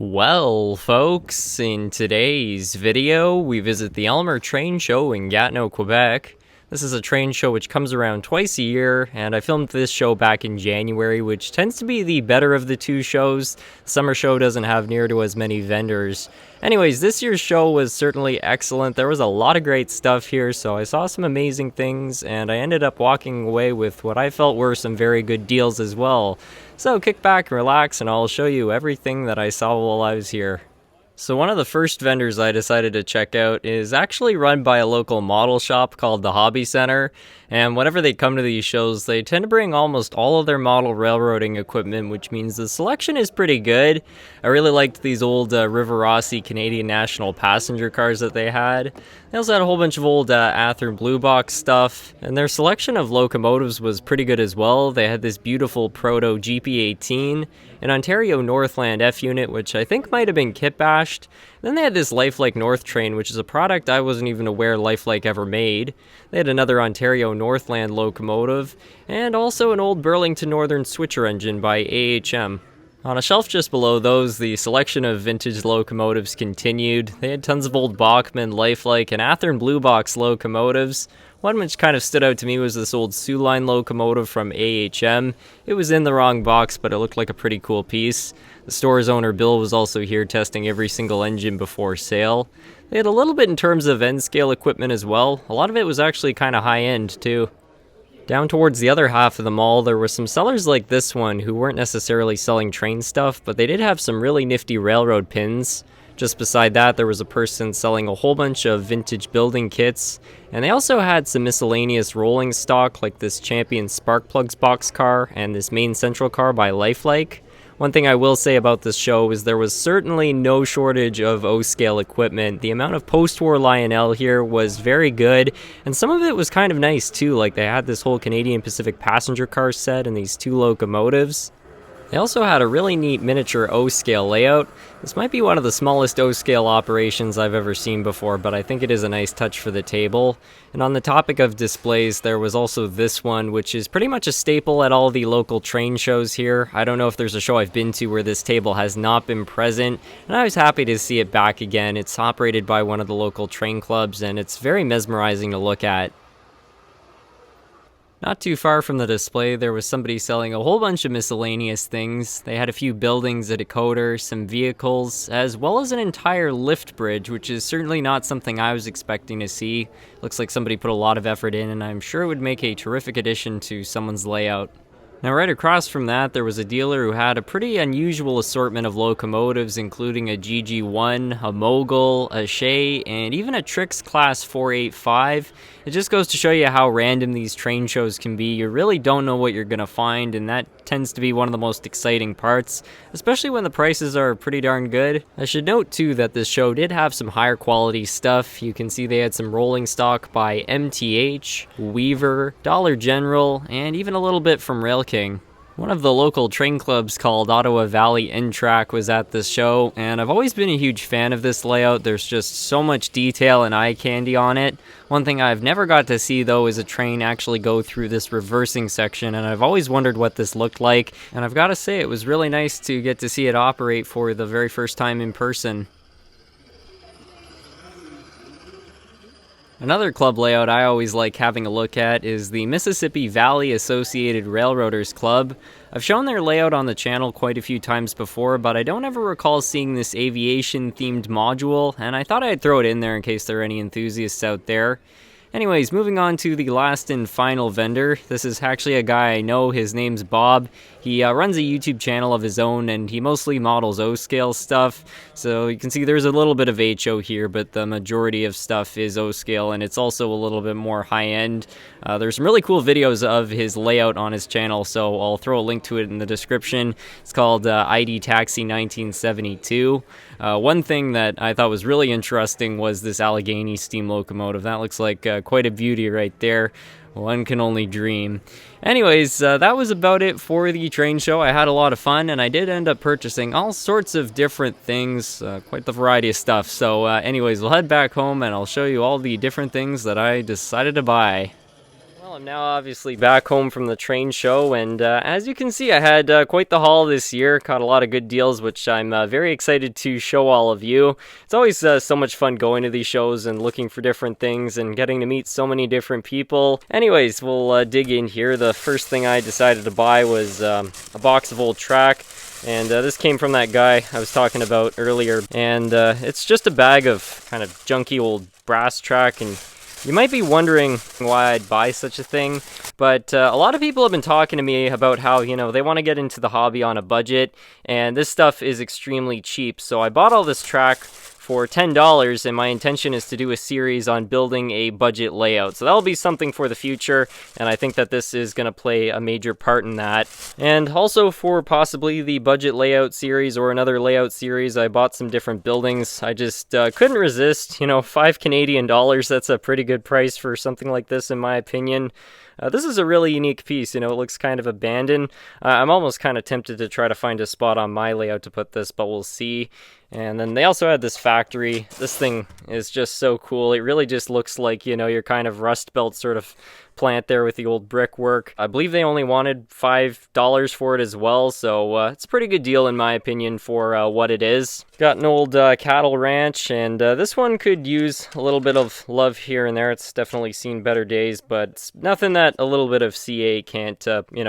Well, folks, in today's video, we visit the Elmer train show in Gatineau, Quebec. This is a train show which comes around twice a year, and I filmed this show back in January, which tends to be the better of the two shows. The summer show doesn't have near to as many vendors. Anyways, this year's show was certainly excellent. There was a lot of great stuff here, so I saw some amazing things, and I ended up walking away with what I felt were some very good deals as well. So kick back and relax, and I'll show you everything that I saw while I was here. So one of the first vendors I decided to check out is actually run by a local model shop called the Hobby Center, and whenever they come to these shows, they tend to bring almost all of their model railroading equipment, which means the selection is pretty good. I really liked these old River Rossi Canadian National passenger cars that they had. They also had a whole bunch of old Athearn Blue Box stuff, and their selection of locomotives was pretty good as well. They had this beautiful Proto GP18, an Ontario Northland F unit, which I think might have been kit bashed. Then they had this Lifelike North train, which is a product I wasn't even aware Lifelike ever made. They had another Ontario Northland locomotive, and also an old Burlington Northern switcher engine by AHM. On a shelf just below those, the selection of vintage locomotives continued. They had tons of old Bachmann, Lifelike, and Athearn Blue Box locomotives. One which kind of stood out to me was this old Sioux Line locomotive from AHM. It was in the wrong box, but it looked like a pretty cool piece. The store's owner Bill was also here testing every single engine before sale. They had a little bit in terms of end-scale equipment as well. A lot of it was actually kind of high-end too. Down towards the other half of the mall, there were some sellers like this one who weren't necessarily selling train stuff, but they did have some really nifty railroad pins. Just beside that, there was a person selling a whole bunch of vintage building kits, and they also had some miscellaneous rolling stock like this Champion Spark Plugs boxcar and this Main Central car by Lifelike. One thing I will say about this show is there was certainly no shortage of O-scale equipment. The amount of post-war Lionel here was very good, and some of it was kind of nice too, like they had this whole Canadian Pacific passenger car set and these two locomotives. They also had a really neat miniature O-scale layout. This might be one of the smallest O-scale operations I've ever seen before, but I think it is a nice touch for the table. And on the topic of displays, there was also this one, which is pretty much a staple at all the local train shows here. I don't know if there's a show I've been to where this table has not been present, and I was happy to see it back again. It's operated by one of the local train clubs, and it's very mesmerizing to look at. Not too far from the display, there was somebody selling a whole bunch of miscellaneous things. They had a few buildings, a decoder, some vehicles, as well as an entire lift bridge, which is certainly not something I was expecting to see. Looks like somebody put a lot of effort in, and I'm sure it would make a terrific addition to someone's layout. Now right across from that, there was a dealer who had a pretty unusual assortment of locomotives, including a GG1, a Mogul, a Shea, and even a Trix Class 485. It just goes to show you how random these train shows can be. You really don't know what you're going to find, and that tends to be one of the most exciting parts, especially when the prices are pretty darn good. I should note too that this show did have some higher quality stuff. You can see they had some rolling stock by MTH, Weaver, Dollar General, and even a little bit from Rail King. One of the local train clubs called Ottawa Valley N-Track was at this show, and I've always been a huge fan of this layout. There's just so much detail and eye candy on it. One thing I've never got to see though is a train actually go through this reversing section, and I've always wondered what this looked like, and I've got to say it was really nice to get to see it operate for the very first time in person. Another club layout I always like having a look at is the Mississippi Valley Associated Railroaders Club. I've shown their layout on the channel quite a few times before, but I don't ever recall seeing this aviation-themed module, and I thought I'd throw it in there in case there are any enthusiasts out there. Anyways, moving on to the last and final vendor. This is actually a guy I know. His name's Bob. He runs a YouTube channel of his own, and he mostly models O-scale stuff. So you can see there's a little bit of HO here, but the majority of stuff is O-scale, and it's also a little bit more high-end. There's some really cool videos of his layout on his channel, so I'll throw a link to it in the description. It's called ID Taxi 1972. One thing that I thought was really interesting was this Allegheny steam locomotive. That looks like quite a beauty right there. One can only dream. Anyways, that was about it for the train show. I had a lot of fun, and I did end up purchasing all sorts of different things, quite the variety of stuff. So anyways, we'll head back home, and I'll show you all the different things that I decided to buy. Well, I'm now obviously back home from the train show, and as you can see, I had quite the haul this year. Caught a lot of good deals, which I'm very excited to show all of you. It's always so much fun going to these shows and looking for different things and getting to meet so many different people. Anyways, we'll dig in here. The first thing I decided to buy was a box of old track. And this came from that guy I was talking about earlier. And it's just a bag of kind of junky old brass track, and you might be wondering why I'd buy such a thing, but a lot of people have been talking to me about how, they want to get into the hobby on a budget, and this stuff is extremely cheap. So I bought all this track for $10, and my intention is to do a series on building a budget layout. So that'll be something for the future, and I think that this is going to play a major part in that. And also for possibly the budget layout series or another layout series, I bought some different buildings. I just couldn't resist. $5 Canadian, that's a pretty good price for something like this in my opinion. This is a really unique piece, it looks kind of abandoned. I'm almost kind of tempted to try to find a spot on my layout to put this, but we'll see. And then they also had this factory. This thing is just so cool. It really just looks like, your kind of Rust Belt sort of plant there with the old brickwork. I believe they only wanted $5 for it as well, so it's a pretty good deal in my opinion for what it is. Got an old cattle ranch, and this one could use a little bit of love here and there. It's definitely seen better days, but it's nothing that a little bit of CA can't,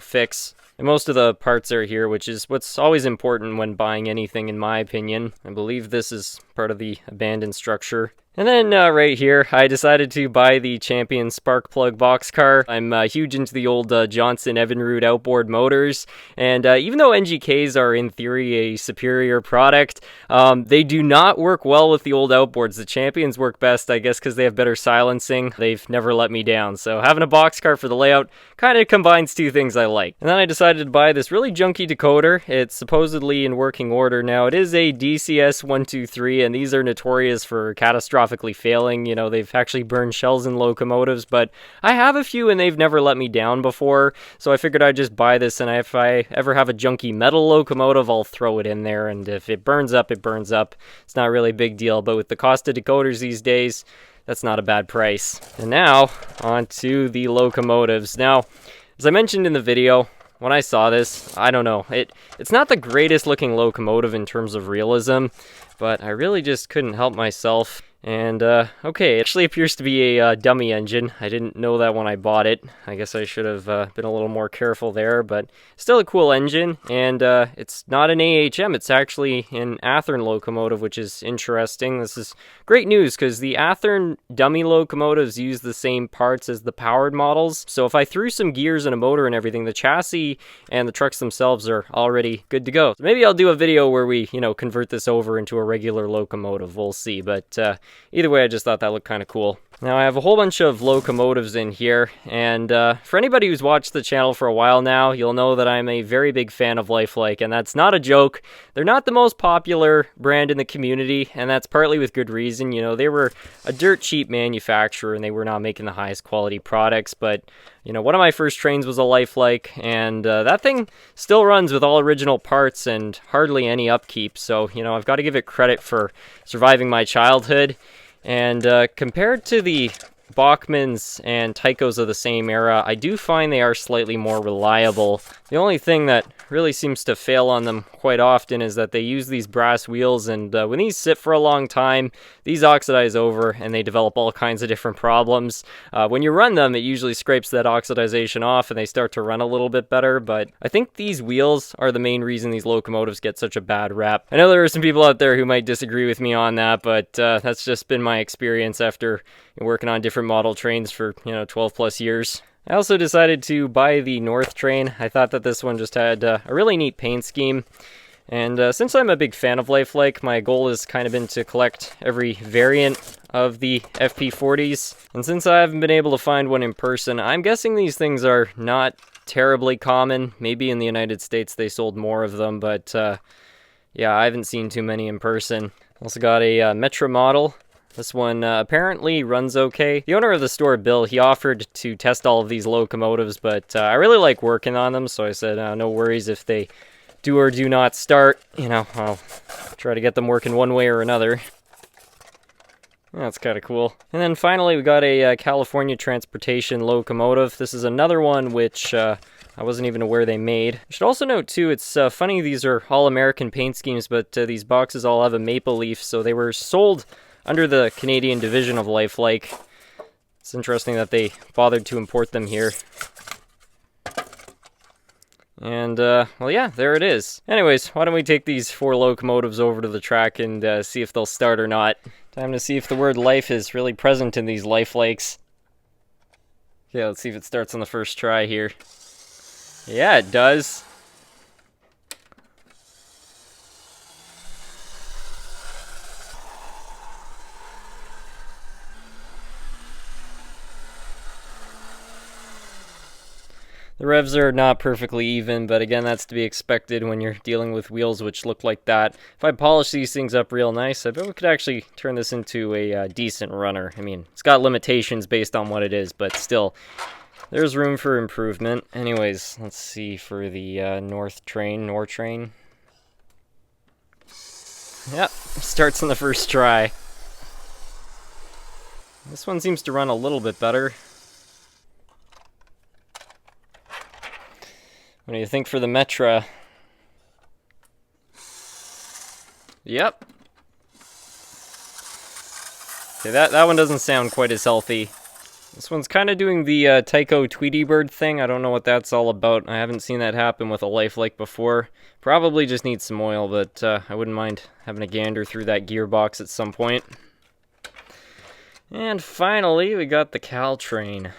fix. And most of the parts are here, which is what's always important when buying anything, in my opinion. I believe this is part of the abandoned structure. And then right here, I decided to buy the Champion spark plug boxcar. I'm huge into the old Johnson Evinrude outboard motors, and even though NGKs are in theory a superior product, they do not work well with the old outboards. The Champions work best, I guess, because they have better silencing. They've never let me down, so having a boxcar for the layout kind of combines two things I like. And then I decided to buy this really junky decoder. It's supposedly in working order now. It is a DCS 123, and these are notorious for catastrophically failing. They've actually burned shells in locomotives, but I have a few and they've never let me down before, so I figured I'd just buy this, and if I ever have a junky metal locomotive, I'll throw it in there, and if it burns up, it burns up. It's not really a big deal, but with the cost of decoders these days, that's not a bad price. And now, on to the locomotives. Now, as I mentioned in the video, when I saw this, I don't know, it's not the greatest looking locomotive in terms of realism, but I really just couldn't help myself. And, okay, it actually appears to be a dummy engine. I didn't know that when I bought it. I guess I should have been a little more careful there, but still a cool engine. And it's not an AHM, it's actually an Athearn locomotive, which is interesting. This is great news, because the Athearn dummy locomotives use the same parts as the powered models. So if I threw some gears and a motor and everything, the chassis and the trucks themselves are already good to go. So maybe I'll do a video where we, convert this over into a regular locomotive. We'll see, but either way, I just thought that looked kind of cool. Now, I have a whole bunch of locomotives in here, and for anybody who's watched the channel for a while now, you'll know that I'm a very big fan of Lifelike, and that's not a joke. They're not the most popular brand in the community, and that's partly with good reason. They were a dirt cheap manufacturer, and they were not making the highest quality products, but one of my first trains was a Lifelike, and that thing still runs with all original parts and hardly any upkeep, so, I've got to give it credit for surviving my childhood. And compared to the Bachmans and Tychos of the same era, I do find they are slightly more reliable. The only thing that really seems to fail on them quite often is that they use these brass wheels, and when these sit for a long time, these oxidize over and they develop all kinds of different problems. When you run them, it usually scrapes that oxidization off and they start to run a little bit better, but I think these wheels are the main reason these locomotives get such a bad rap. I know there are some people out there who might disagree with me on that, but that's just been my experience after working on different model trains for 12 plus years. I also decided to buy the North train. I thought that this one just had a really neat paint scheme, and since I'm a big fan of Lifelike, my goal has kind of been to collect every variant of the FP40s, and since I haven't been able to find one in person, I'm guessing these things are not terribly common. Maybe in the United States they sold more of them, but yeah, I haven't seen too many in person. Also got a Metra model. This one apparently runs okay. The owner of the store, Bill, he offered to test all of these locomotives, but I really like working on them, so I said no worries if they do or do not start. I'll try to get them working one way or another. That's kind of cool. And then finally, we got a California Transportation locomotive. This is another one which I wasn't even aware they made. I should also note, too, it's funny these are all American paint schemes, but these boxes all have a maple leaf, so they were sold under the Canadian division of Lifelike. It's interesting that they bothered to import them here. And, well, yeah, there it is. Anyways, why don't we take these 4 locomotives over to the track and see if they'll start or not. Time to see if the word life is really present in these Lifelikes. Okay, let's see if it starts on the first try here. Yeah, it does. The revs are not perfectly even, but again, that's to be expected when you're dealing with wheels which look like that. If I polish these things up real nice, I bet we could actually turn this into a decent runner. I mean, it's got limitations based on what it is, but still, there's room for improvement. Anyways, let's see for the North train. Yep, starts on the first try. This one seems to run a little bit better. What do you think for the Metra? Yep. Okay, that one doesn't sound quite as healthy. This one's kind of doing the Tycho Tweety Bird thing. I don't know what that's all about. I haven't seen that happen with a Lifelike before. Probably just needs some oil, but I wouldn't mind having a gander through that gearbox at some point. And finally, we got the Caltrain.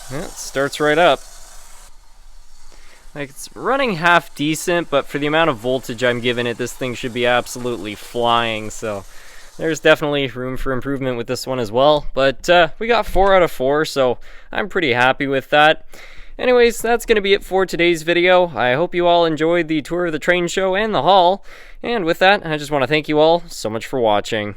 Yeah, it starts right up. Like, it's running half decent, but for the amount of voltage I'm giving it, this thing should be absolutely flying, so there's definitely room for improvement with this one as well. But we got 4 out of 4, so I'm pretty happy with that. Anyways, that's going to be it for today's video. I hope you all enjoyed the tour of the train show and the haul. And with that, I just want to thank you all so much for watching.